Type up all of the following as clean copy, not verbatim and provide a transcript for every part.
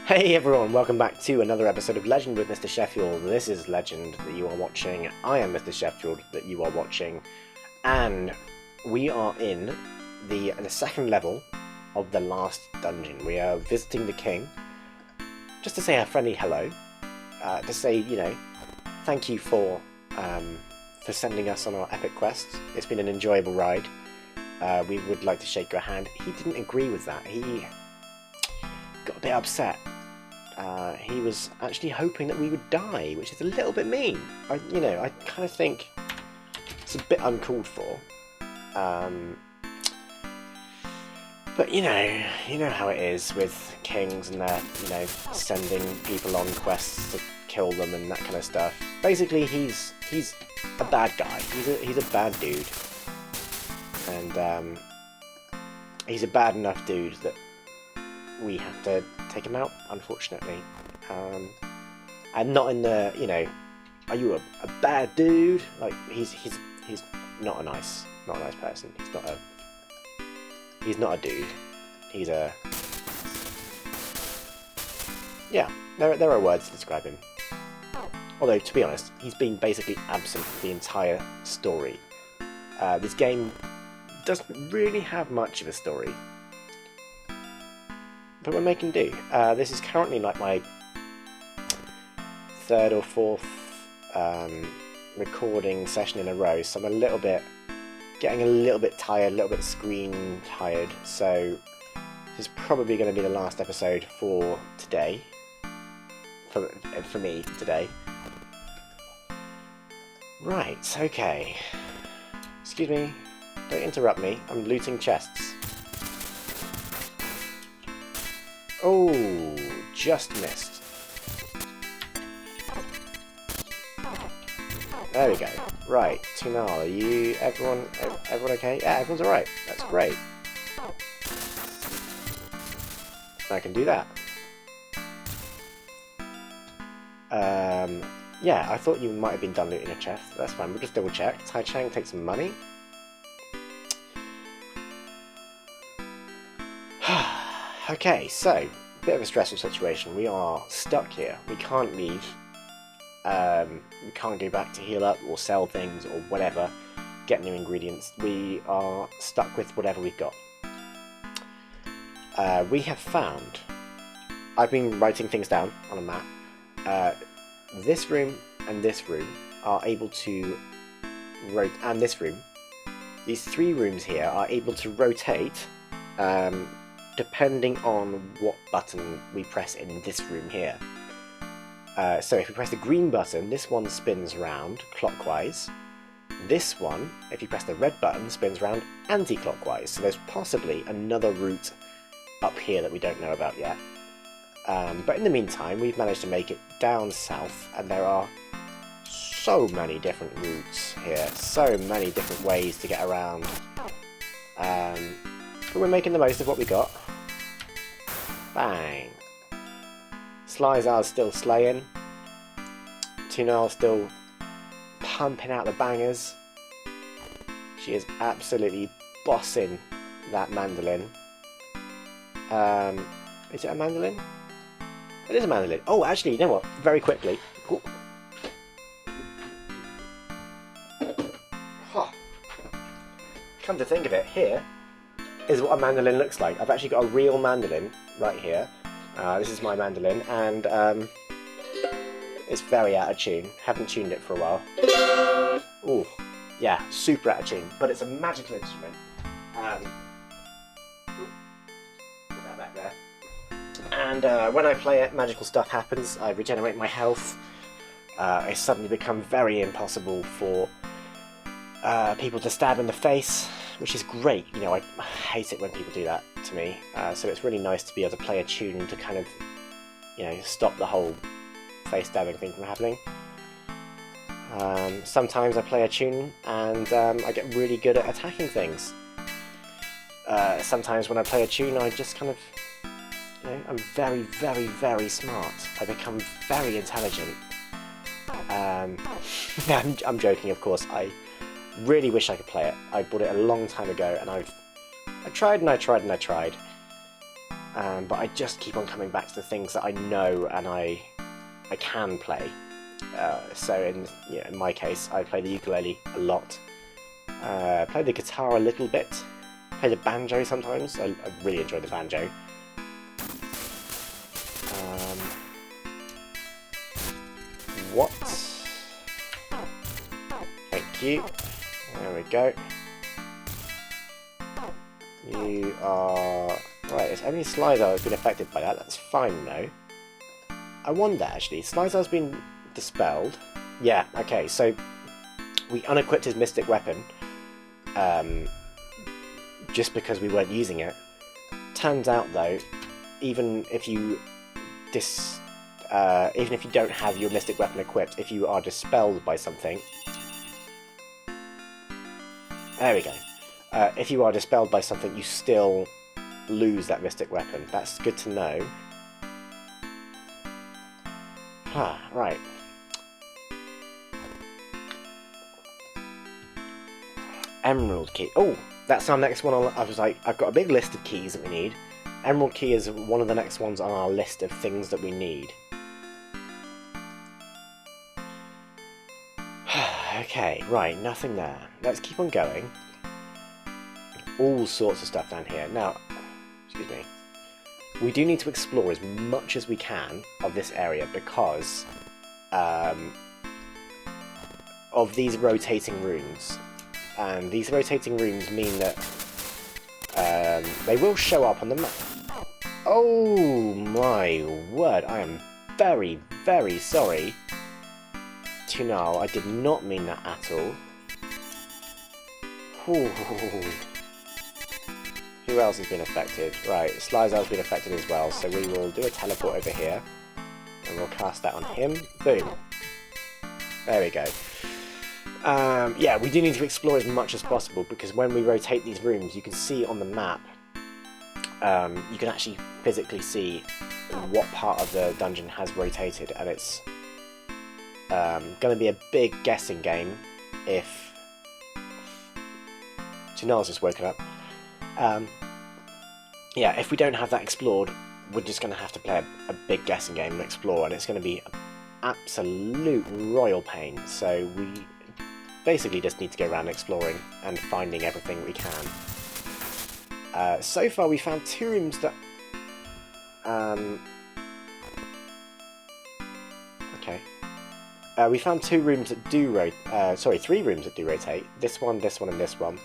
Hey everyone, welcome back to another episode of Legend with Mr. Sheffield. This is Legend that you are watching. I am Mr. Sheffield that you are watching. And we are in the second level of the last dungeon. We are visiting the king, just to say a friendly hello. To say, thank you for sending us on our epic quest. It's been an enjoyable ride. We would like to shake your hand. He didn't agree with that. He got a bit upset. He was actually hoping that we would die, which is a little bit mean. I kind of think it's a bit uncalled for. But you know how it is with kings and they're, sending people on quests to kill them and that kind of stuff. Basically, he's a bad guy. He's a bad dude, and he's a bad enough dude that we have to take him out, unfortunately. And not in the, are you a bad dude? Like he's not a nice person. He's not a dude. He's a there are words to describe him. Although to be honest, he's been basically absent the entire story. This game doesn't really have much of a story. But we're making do. This is currently like my third or fourth recording session in a row, so I'm getting a little bit tired, a little bit screen tired, so this is probably going to be the last episode for today. For me, today. Right, okay. Excuse me, don't interrupt me, I'm looting chests. Oh, just missed. There we go. Right, Tunal, are you everyone okay? Yeah, everyone's alright. That's great. I can do that. Yeah, I thought you might have been done looting a chest. That's fine, we'll just double check. Tai Chang takes some money. Okay, so, bit of a stressful situation. We are stuck here. We can't leave. We can't go back to heal up or sell things or whatever, get new ingredients. We are stuck with whatever we've got. We have found... I've been writing things down on a map. This room and this room are able to rotate, and this room. These three rooms here are able to rotate depending on what button we press in this room here. So if you press the green button, this one spins round clockwise. This one, if you press the red button, spins round anti-clockwise. So there's possibly another route up here that we don't know about yet. But in the meantime, we've managed to make it down south, and there are so many different routes here, so many different ways to get around. But we're making the most of what we got. Bang! Slyzar's still slaying. Tunal's still pumping out the bangers. She is absolutely bossing that mandolin. Is it a mandolin? It is a mandolin. Oh, actually, you know what? Very quickly. Ooh. Huh. Come to think of it, here is what a mandolin looks like. I've actually got a real mandolin right here. This is my mandolin, and it's very out of tune. Haven't tuned it for a while. Ooh, yeah, super out of tune. But it's a magical instrument. Put that back there. And when I play it, magical stuff happens. I regenerate my health. It's suddenly become very impossible for people to stab in the face, which is great. I hate it when people do that to me. So it's really nice to be able to play a tune to kind of, stop the whole face stabbing thing from happening. Sometimes I play a tune and I get really good at attacking things. Sometimes when I play a tune, I just kind of, I'm very, very, very smart. I become very intelligent. I'm joking, of course. I really wish I could play it. I bought it a long time ago, and I tried and I tried and I tried. but I just keep on coming back to the things that I know and I can play. So in my case, I play the ukulele a lot. Play the guitar a little bit. Play the banjo sometimes. I really enjoy the banjo. What? Thank you. There we go. You are... Right, it's only Slizer has been affected by that. That's fine though. I wonder actually, Slizer's been dispelled. Yeah, okay, so we unequipped his mystic weapon just because we weren't using it. Turns out though, even if you don't have your mystic weapon equipped, if you are dispelled by something, there we go. If you are dispelled by something, you still lose that mystic weapon. That's good to know. Right. Emerald key. Oh, that's our next one. I was like, I've got a big list of keys that we need. Emerald key is one of the next ones on our list of things that we need. Okay, right, nothing there. Let's keep on going. All sorts of stuff down here. Now, excuse me. We do need to explore as much as we can of this area because of these rotating rooms. And these rotating rooms mean that they will show up on the map. Oh my word, I am very, very sorry. Tunal, I did not mean that at all. Ooh. Who else has been affected? Right, Slizer's been affected as well, so we will do a teleport over here. And we'll cast that on him. Boom. There we go. Yeah, we do need to explore as much as possible, because when we rotate these rooms, you can see on the map, you can actually physically see what part of the dungeon has rotated, and it's going to be a big guessing game if... Tunal's just woken up. Yeah, if we don't have that explored, we're just going to have to play a big guessing game and explore, and it's going to be an absolute royal pain. So we basically just need to go around exploring and finding everything we can. So far we found 2 rooms that... okay. We found 2 rooms that do rotate... sorry, 3 rooms that do rotate. This one, and this one.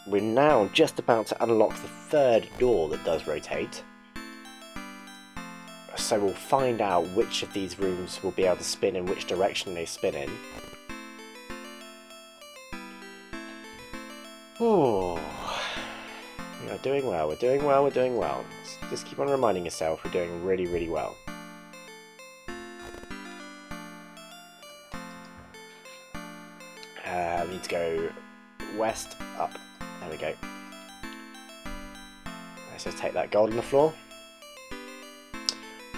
We're now just about to unlock the 3rd door that does rotate. So we'll find out which of these rooms will be able to spin in which direction they spin in. Oh, we are doing well, we're doing well, we're doing well. Just keep on reminding yourself we're doing really, really well. We need to go west, up. There we go. Let's just take that gold on the floor.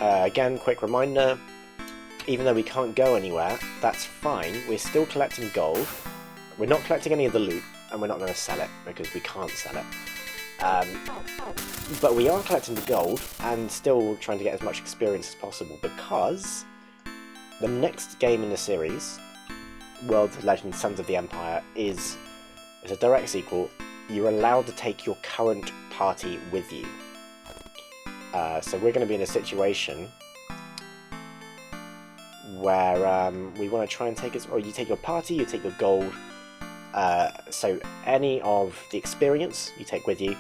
Again, quick reminder, even though we can't go anywhere, that's fine. We're still collecting gold. We're not collecting any of the loot, and we're not going to sell it, because we can't sell it. But we are collecting the gold, and still trying to get as much experience as possible, because the next game in the series, World of Legend Sons of the Empire, is a direct sequel. You're allowed to take your current party with you. So we're going to be in a situation where we want to try and take or you take your party, you take your gold. So any of the experience you take with you,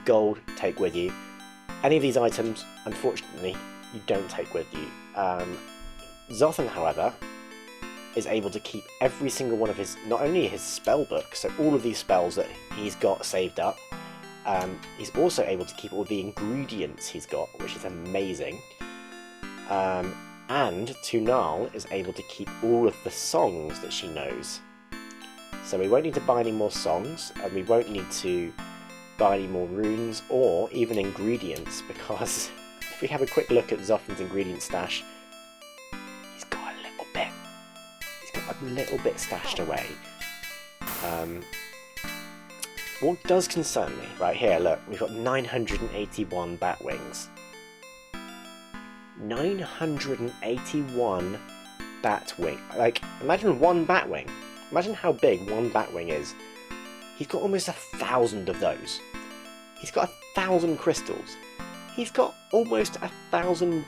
gold take with you. Any of these items, unfortunately, you don't take with you. Zothan, however, is able to keep every single one of his, not only his spell book, so all of these spells that he's got saved up, he's also able to keep all the ingredients he's got, which is amazing. And Tunal is able to keep all of the songs that she knows. So we won't need to buy any more songs, and we won't need to buy any more runes or even ingredients, because if we have a quick look at Zothan's ingredient stash, he's got a little bit stashed away. what does concern me, right here, look, we've got 981 bat wings. 981 bat wing. Like, imagine one bat wing. Imagine how big one bat wing is. He's got almost 1,000 of those. He's got 1,000 crystals. He's got almost 1,000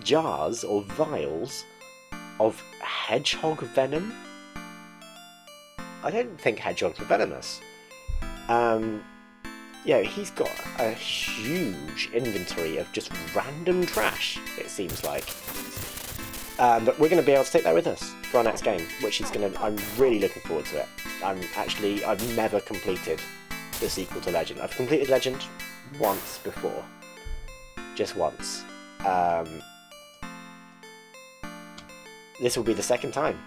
jars or vials of hedgehog venom. I don't think hedgehogs are venomous. Yeah, he's got a huge inventory of just random trash, it seems like. But we're going to be able to take that with us for our next game, which is going to... I'm really looking forward to it. I've never completed the sequel to Legend. I've completed Legend once before. Just once. This will be the second time.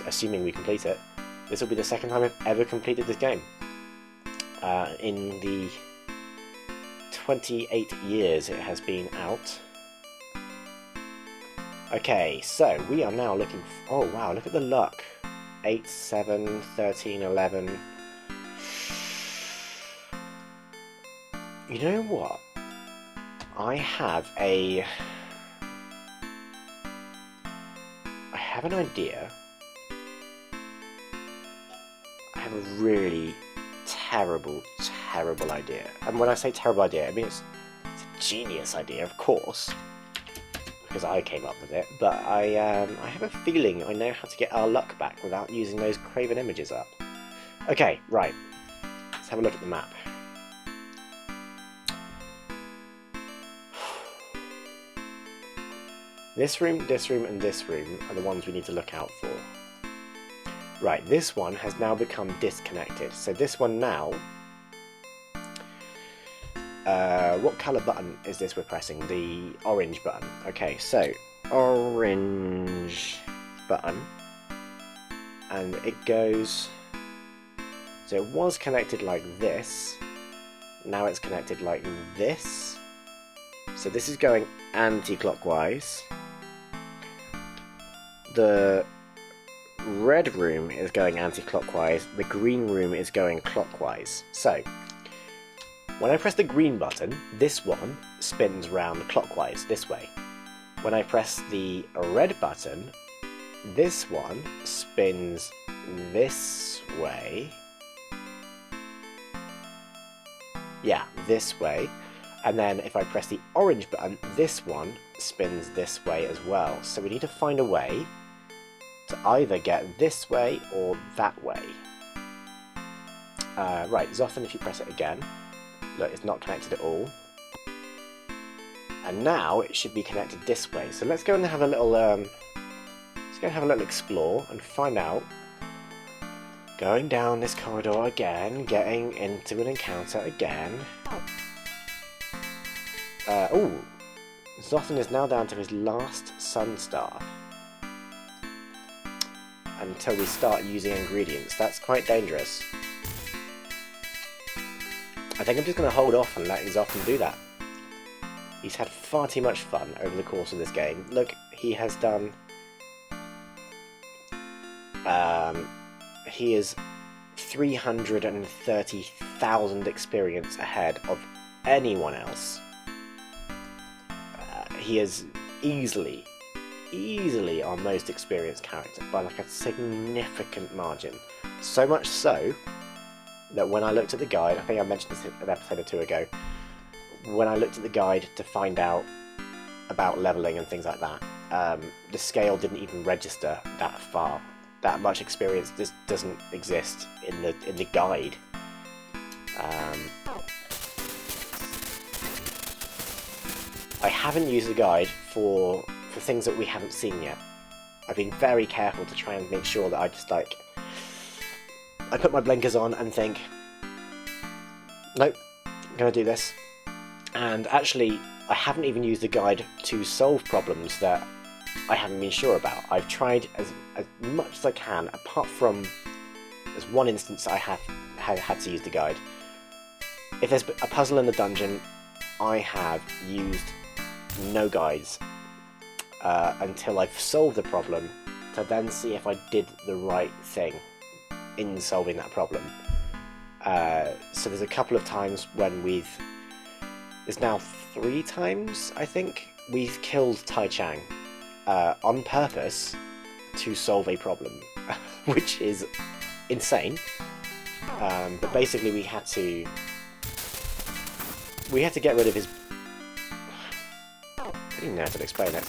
Assuming we complete it. This will be the second time I've ever completed this game. In the 28 years it has been out. Okay, so we are now looking... Oh wow, look at the luck. 8, 7, 13, 11... You know what? I have an idea. I have a really terrible idea. And when I say terrible idea, I mean it's a genius idea, of course, because I came up with it, but I have a feeling I know how to get our luck back without using those craven images up. Okay, right. Let's have a look at the map. This room, and this room are the ones we need to look out for. Right, this one has now become disconnected. So this one now... what colour button is this we're pressing? The orange button. Okay, so orange button. And it goes... So it was connected like this. Now it's connected like this. So this is going anti-clockwise. The red room is going anti-clockwise, the green room is going clockwise. So, when I press the green button, this one spins round clockwise, this way. When I press the red button, this one spins this way. Yeah, this way. And then if I press the orange button, this one spins this way as well. So we need to find a way to either get this way or that way. Right, Zothan, if you press it again, look, it's not connected at all. And now it should be connected this way. So let's go and have a little explore and find out. Going down this corridor again, getting into an encounter again. Oh, Zothan is now down to his last Sun Staff. Until we start using ingredients. That's quite dangerous. I think I'm just going to hold off and let Zothan do that. He's had far too much fun over the course of this game. Look, he has done... he is 330,000 experience ahead of anyone else. He is easily our most experienced character by like a significant margin. So much so that when I looked at the guide, I think I mentioned this an episode or two ago, when I looked at the guide to find out about leveling and things like that, the scale didn't even register that far. That much experience just doesn't exist in the guide. I haven't used the guide for things that we haven't seen yet. I've been very careful to try and make sure that I just like... I put my blinkers on and think, nope, I'm going to do this. And actually, I haven't even used the guide to solve problems that I haven't been sure about. I've tried as much as I can, apart from there's one instance I have had to use the guide. If there's a puzzle in the dungeon, I have used no guides until I've solved the problem, to then see if I did the right thing in solving that problem. So there's a couple of times when there's now 3 times, I think, we've killed Tai Chang on purpose to solve a problem, which is insane. But basically we had to get rid of his... I don't even know how to explain it.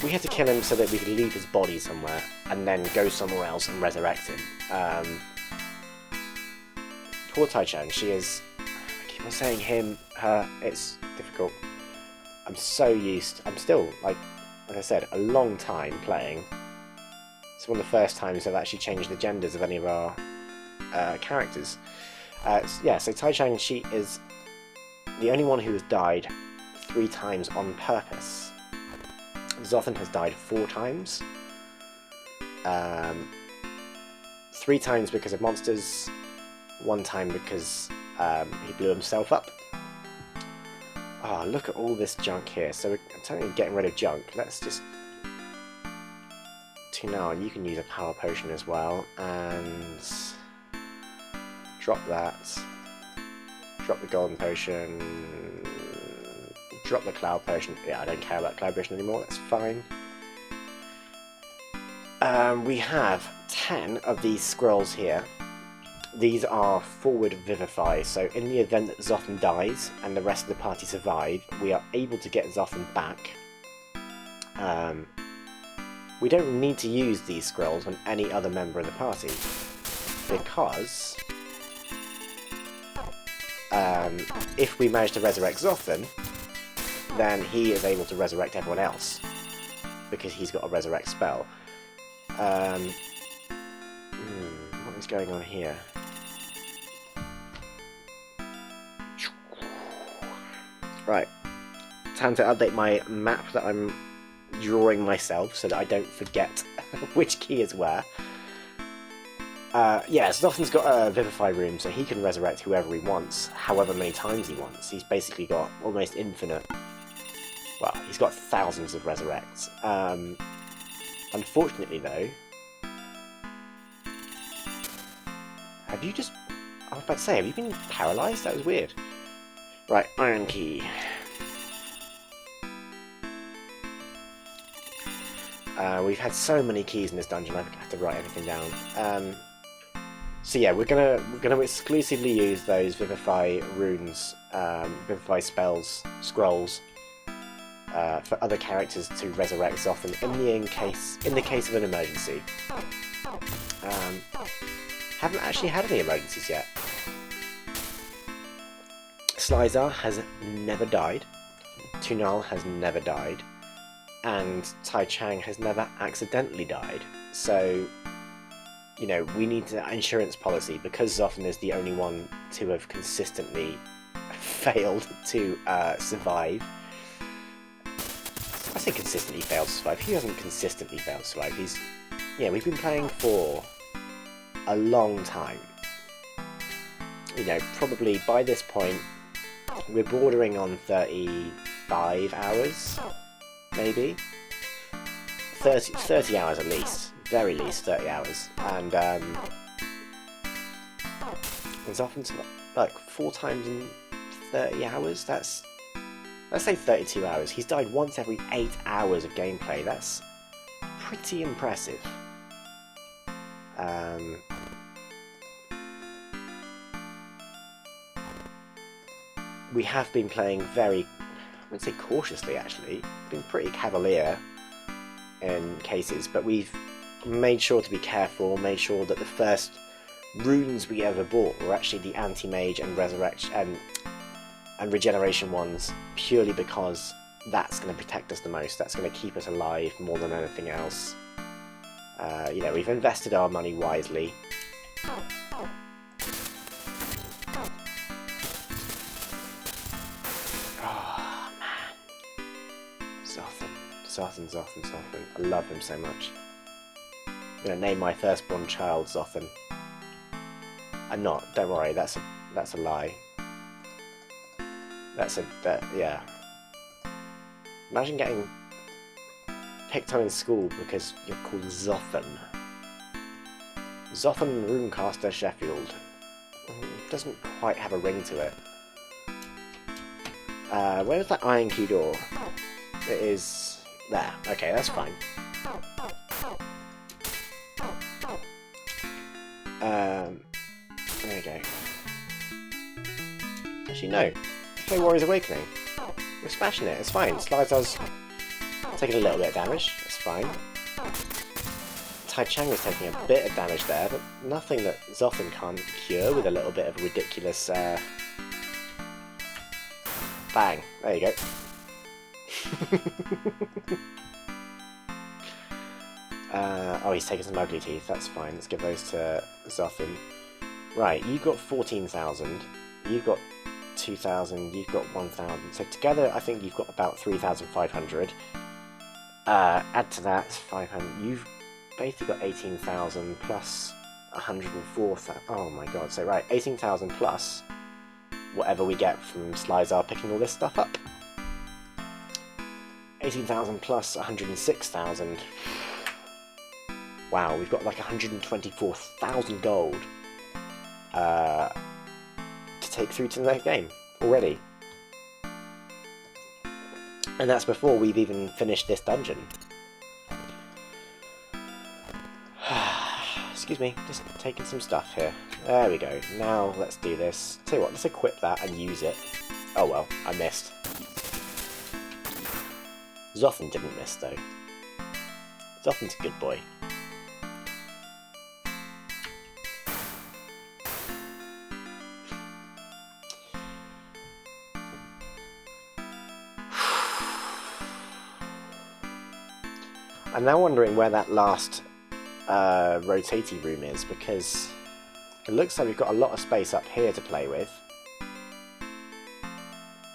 We had to kill him so that we could leave his body somewhere and then go somewhere else and resurrect him. Poor Tai Chang, she is... I keep on saying him, her, it's difficult. I'm still, like I said, a long time playing. It's one of the first times I've actually changed the genders of any of our characters. Yeah, so Tai Chang, she is the only one who has died 3 times on purpose. Zothon has died 4 times. 3 times because of monsters, 1 time because he blew himself up. Oh, look at all this junk here. So we're totally getting rid of junk. Let's just... Now you can use a power potion as well, and drop that. Drop the golden potion. Drop the cloud potion. Yeah, I don't care about cloud potion anymore, that's fine. We have 10 of these scrolls here. These are forward vivify, so in the event that Zothon dies and the rest of the party survive, we are able to get Zothon back. We don't need to use these scrolls on any other member of the party, because if we manage to resurrect Zothon, then he is able to resurrect everyone else, because he's got a resurrect spell. What is going on here? Right, time to update my map that I'm drawing myself so that I don't forget which key is where. Yeah, Zothon's got a Vivify room, so he can resurrect whoever he wants, however many times he wants. He's basically got almost infinite... Well, he's got thousands of resurrects. Unfortunately, though... Have you just... I was about to say, have you been paralysed? That was weird. Right, Iron Key. We've had so many keys in this dungeon, I have to write everything down. So yeah, we're gonna exclusively use those Vivify runes, Vivify spells, scrolls, for other characters to resurrect Zothon in the case of an emergency. Haven't actually had any emergencies yet. Trazere has never died, Tunal has never died, and Tai Chang has never accidentally died. So, you know, we need an insurance policy, because Zothon is the only one to have consistently failed to survive. I say consistently failed to survive. He hasn't consistently failed to survive. Yeah, we've been playing for a long time. You know, probably by this point, we're bordering on 35 hours, maybe? 30 hours at least. Very least 30 hours. And Zothan's like 4 times in 30 hours? Let's say 32 hours. He's died once every 8 hours of gameplay. That's pretty impressive. We have been playing very, I wouldn't say cautiously actually, been pretty cavalier in cases, but we've made sure to be careful, made sure that the first runes we ever bought were actually the anti-mage and resurrection and regeneration ones, purely because that's going to protect us the most, that's going to keep us alive more than anything else. You know, we've invested our money wisely. Oh man, Zothon. I love him so much. I'm going to name my firstborn child Zothon. I'm not, don't worry, that's a lie. Yeah. Imagine getting picked on in school because you're called Zothon. Zothon Runecaster Sheffield. doesn't quite have a ring to it. Where is that iron key door? It is there. Okay, that's fine. There we go. Actually, no. Play Warrior's Awakening. We're smashing it. It's fine. Slide's taking a little bit of damage. It's fine. Tai Chang is taking a bit of damage there, but nothing that Zotham can't cure with a little bit of ridiculous... Bang. There you go. Oh, he's taking some ugly teeth. That's fine. Let's give those to Zotham. Right, you've got 14,000. You've got 2,000. You've got 1,000. So together, I think you've got about 3,500. Add to that 500. You've basically got 18,000 plus 104,000. Oh my god. So right, 18,000 plus whatever we get from Trazere picking all this stuff up. 18,000 plus 106,000. Wow, we've got like 124,000 gold to take through to the next game already. And that's before we've even finished this dungeon. Excuse me, just taking some stuff here. There we go. Now let's do this. Tell you what, let's equip that and use it. Oh well, I missed. Zotham didn't miss though. Zotham's a good boy. I'm now wondering where that last rotating room is, because it looks like we've got a lot of space up here to play with.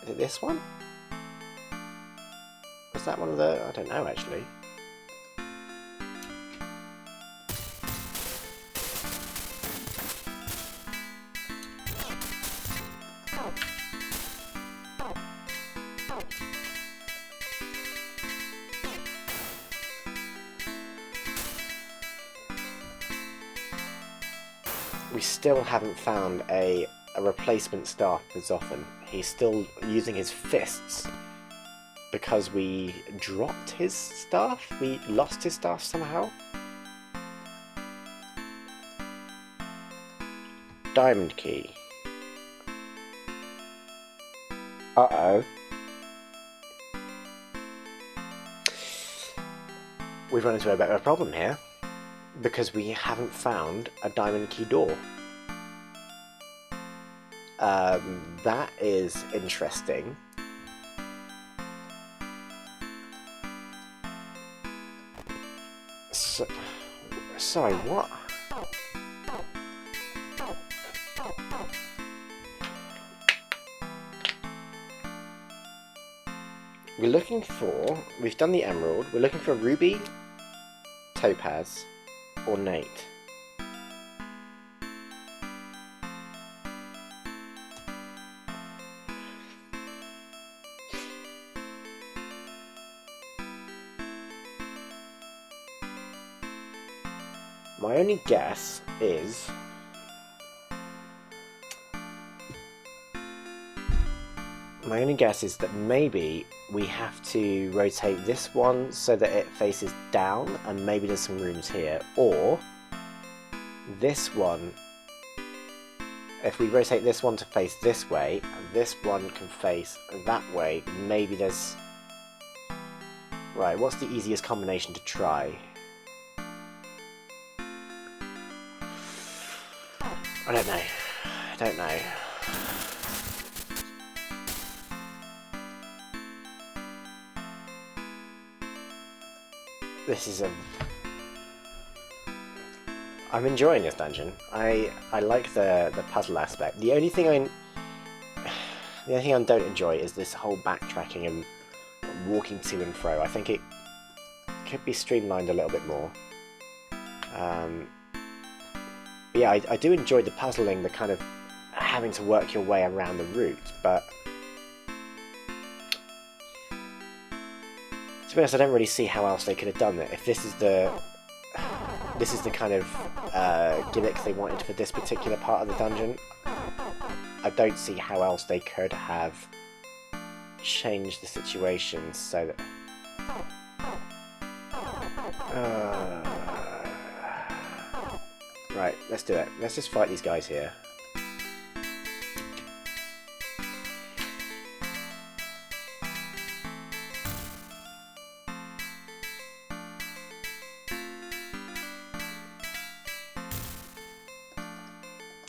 Is it this one? Is that one of the... I don't know actually. We still haven't found a replacement staff for Zotham. He's still using his fists because we dropped his staff? We lost his staff somehow? Diamond key. Uh-oh. We've run into a bit of a problem here, because we haven't found a diamond key door. That is interesting. Sorry, what? We're looking for... We've done the emerald. We're looking for ruby, topaz, ornate. My only guess is that maybe we have to rotate this one so that it faces down, and maybe there's some rooms here, or this one, if we rotate this one to face this way, and this one can face that way, maybe there's... Right, what's the easiest combination to try? I don't know. I don't know. This is a... I'm enjoying this dungeon. I like the puzzle aspect. The only thing I don't enjoy is this whole backtracking and walking to and fro. I think it could be streamlined a little bit more. Yeah, I do enjoy the puzzling, the kind of having to work your way around the route, but to be honest, I don't really see how else they could have done it. If this is the kind of gimmick they wanted for this particular part of the dungeon, I don't see how else they could have changed the situation so that... Right, let's do it. Let's just fight these guys here.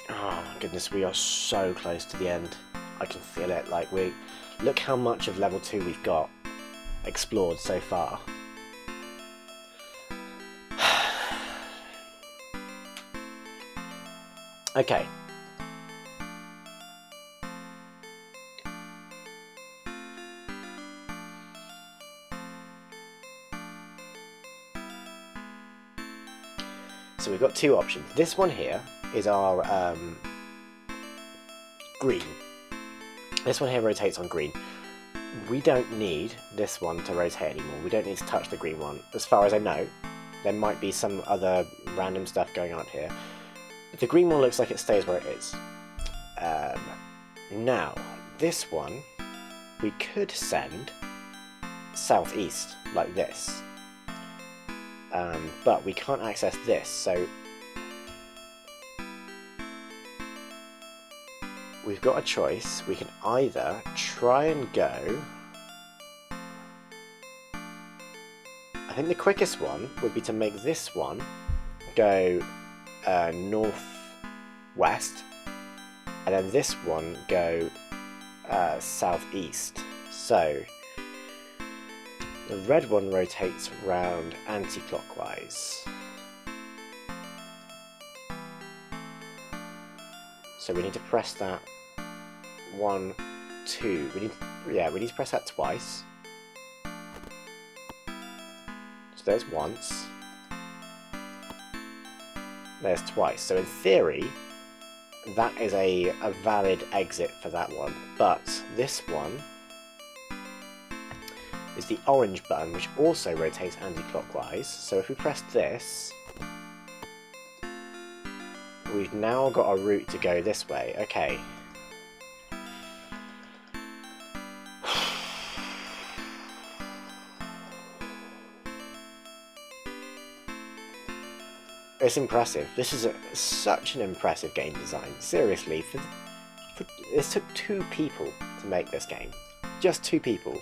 Oh goodness, we are so close to the end. I can feel it. Like, look how much of level 2 we've got explored so far. Okay. So we've got two options. This one here is our green. This one here rotates on green. We don't need this one to rotate anymore. We don't need to touch the green one. As far as I know, there might be some other random stuff going on here. The green one looks like it stays where it is. Now, this one, we could send southeast, like this. But we can't access this, so we've got a choice. We can either try and go... I think the quickest one would be to make this one go northwest, and then this one go southeast. So the red one rotates round anti-clockwise. So we need to press that 1, 2. We need to press that twice. So there's once. There's twice. So in theory, that is a valid exit for that one. But this one is the orange button, which also rotates anti-clockwise. So if we press this, we've now got a route to go this way. Okay. It's impressive. This is such an impressive game design. Seriously, this took 2 people to make this game. Just 2 people.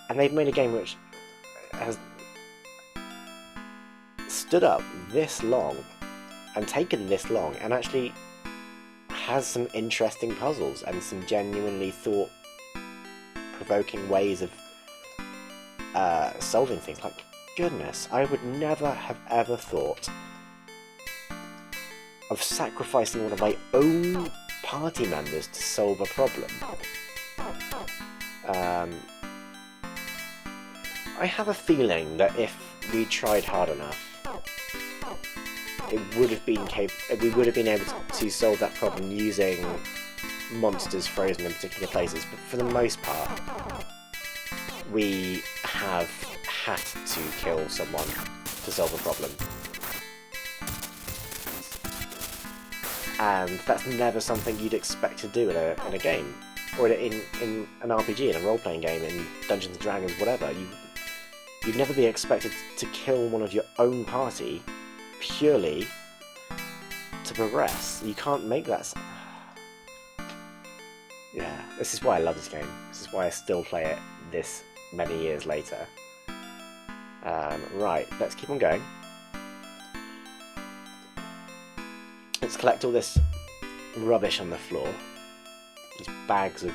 And they've made a game which has stood up this long and taken this long and actually has some interesting puzzles and some genuinely thought-provoking ways of solving things. Like, goodness, I would never have ever thought of sacrificing one of my own party members to solve a problem. I have a feeling that if we tried hard enough, we would have been able to solve that problem using monsters frozen in particular places, but for the most part, we have had to kill someone to solve a problem. And that's never something you'd expect to do in a game, or in an RPG, in a role-playing game, in Dungeons & Dragons, whatever. You'd never be expected to kill one of your own party purely to progress. You can't make that... Yeah, this is why I love this game. This is why I still play it this many years later. Right, let's keep on going. Let's collect all this rubbish on the floor. These bags of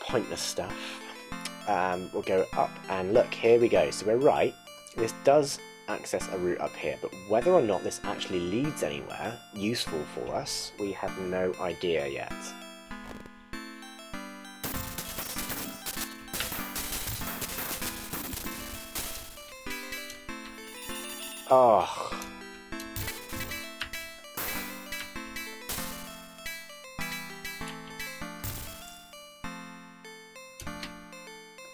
pointless stuff. We'll go up and look, here we go. So we're right. This does access a route up here, but whether or not this actually leads anywhere useful for us, we have no idea yet. Oh.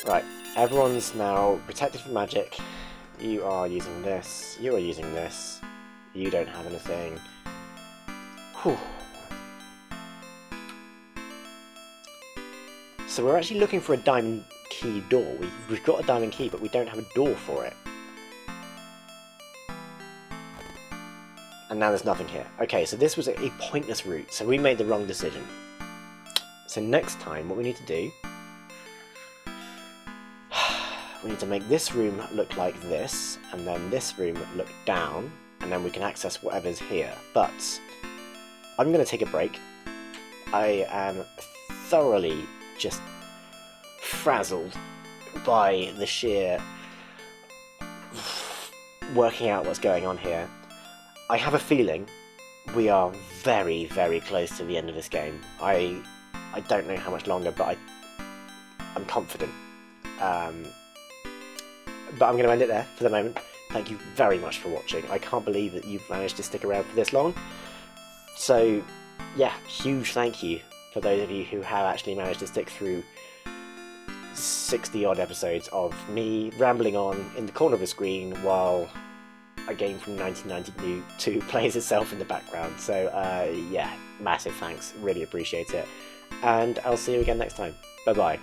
Right, everyone's now protected from magic. You are using this, you are using this, you don't have anything. Whew. So we're actually looking for a diamond key door. We've got a diamond key, but we don't have a door for it. And now there's nothing here. Okay, so this was a pointless route, so we made the wrong decision. So next time, what we need to do... we need to make this room look like this, and then this room look down, and then we can access whatever's here. But I'm going to take a break. I am thoroughly just frazzled by the sheer working out what's going on here. I have a feeling we are very, very close to the end of this game. I don't know how much longer, but I'm confident. But I'm going to end it there for the moment. Thank you very much for watching. I can't believe that you've managed to stick around for this long. So, yeah, huge thank you for those of you who have actually managed to stick through 60-odd episodes of me rambling on in the corner of the screen while a game from 1992 plays itself in the background. So, yeah, massive thanks. Really appreciate it. And I'll see you again next time. Bye-bye.